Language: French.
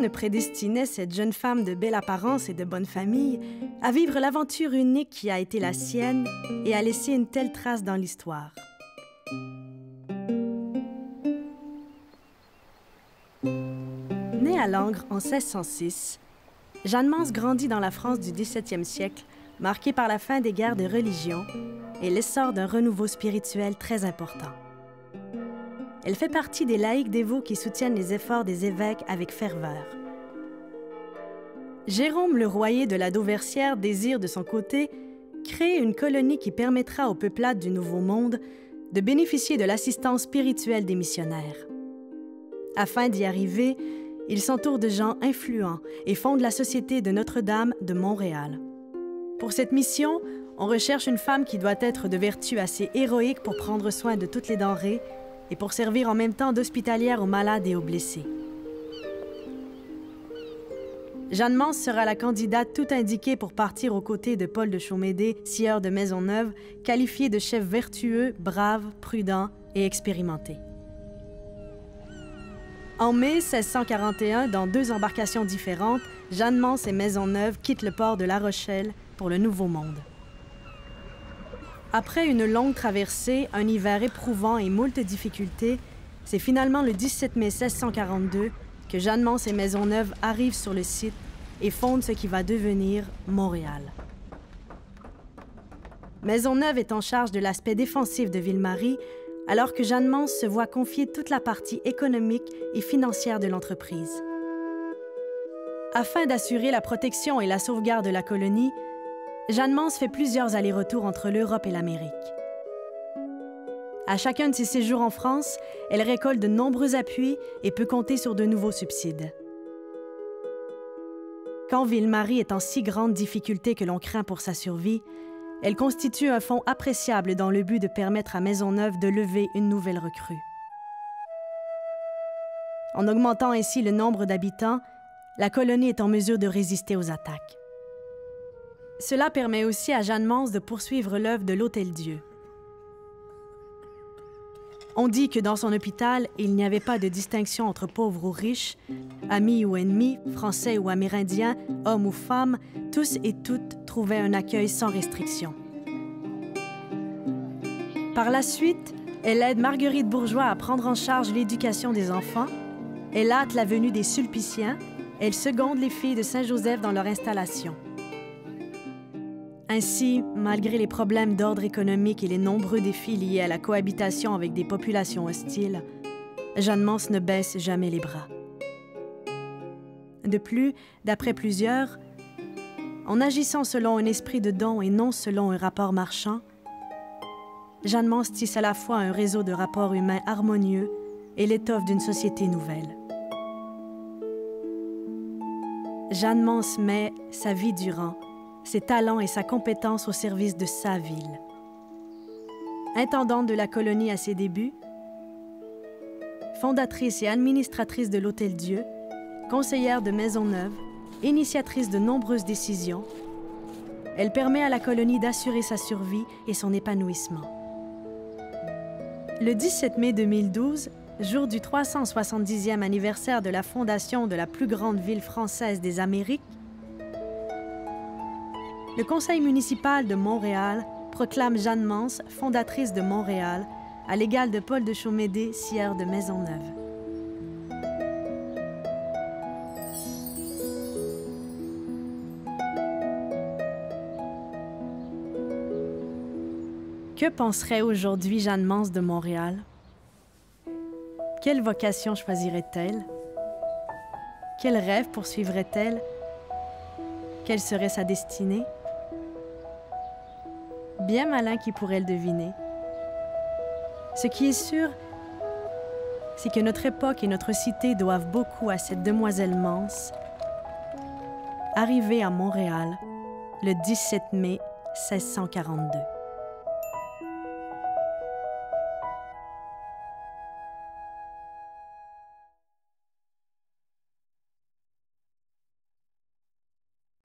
ne prédestinait cette jeune femme de belle apparence et de bonne famille à vivre l'aventure unique qui a été la sienne et à laisser une telle trace dans l'histoire? Née à Langres en 1606, Jeanne Mance grandit dans la France du 17e siècle, marquée par la fin des guerres de religion et l'essor d'un renouveau spirituel très important. Elle fait partie des laïcs dévots qui soutiennent les efforts des évêques avec ferveur. Jérôme Le Royer de la Dauversière désire, de son côté, créer une colonie qui permettra aux peuplades du Nouveau Monde de bénéficier de l'assistance spirituelle des missionnaires. Afin d'y arriver, il s'entoure de gens influents et fonde la Société de Notre-Dame de Montréal. Pour cette mission, on recherche une femme qui doit être de vertu assez héroïque pour prendre soin de toutes les denrées et pour servir en même temps d'hospitalière aux malades et aux blessés. Jeanne Mance sera la candidate tout indiquée pour partir aux côtés de Paul de Chaumédé, sieur de Maisonneuve, qualifié de chef vertueux, brave, prudent et expérimenté. En mai 1641, dans 2 embarcations différentes, Jeanne Mance et Maisonneuve quittent le port de La Rochelle pour le Nouveau Monde. Après une longue traversée, un hiver éprouvant et moult difficultés, c'est finalement le 17 mai 1642 que Jeanne Mance et Maisonneuve arrivent sur le site et fondent ce qui va devenir Montréal. Maisonneuve est en charge de l'aspect défensif de Ville-Marie, alors que Jeanne Mance se voit confier toute la partie économique et financière de l'entreprise. Afin d'assurer la protection et la sauvegarde de la colonie, Jeanne Mance fait plusieurs allers-retours entre l'Europe et l'Amérique. À chacun de ses séjours en France, elle récolte de nombreux appuis et peut compter sur de nouveaux subsides. Quand Ville-Marie est en si grande difficulté que l'on craint pour sa survie, elle constitue un fonds appréciable dans le but de permettre à Maisonneuve de lever une nouvelle recrue. En augmentant ainsi le nombre d'habitants, la colonie est en mesure de résister aux attaques. Cela permet aussi à Jeanne Mance de poursuivre l'œuvre de l'Hôtel-Dieu. On dit que dans son hôpital, il n'y avait pas de distinction entre pauvres ou riches, amis ou ennemis, français ou amérindiens, hommes ou femmes, tous et toutes trouvaient un accueil sans restriction. Par la suite, elle aide Marguerite Bourgeois à prendre en charge l'éducation des enfants, elle hâte la venue des Sulpiciens, elle seconde les filles de Saint-Joseph dans leur installation. Ainsi, malgré les problèmes d'ordre économique et les nombreux défis liés à la cohabitation avec des populations hostiles, Jeanne Mance ne baisse jamais les bras. De plus, d'après plusieurs, en agissant selon un esprit de don et non selon un rapport marchand, Jeanne Mance tisse à la fois un réseau de rapports humains harmonieux et l'étoffe d'une société nouvelle. Jeanne Mance met, sa vie durant, ses talents et sa compétence au service de sa ville. Intendante de la colonie à ses débuts, fondatrice et administratrice de l'Hôtel-Dieu, conseillère de Maisonneuve, initiatrice de nombreuses décisions, elle permet à la colonie d'assurer sa survie et son épanouissement. Le 17 mai 2012, jour du 370e anniversaire de la fondation de la plus grande ville française des Amériques, le conseil municipal de Montréal proclame Jeanne Mance fondatrice de Montréal, à l'égal de Paul de Chaumédé, sieur de Maisonneuve. Que penserait aujourd'hui Jeanne Mance de Montréal? Quelle vocation choisirait-elle? Quel rêve poursuivrait-elle? Quelle serait sa destinée? Bien malin qui pourrait le deviner. Ce qui est sûr, c'est que notre époque et notre cité doivent beaucoup à cette demoiselle Mance, arrivée à Montréal le 17 mai 1642.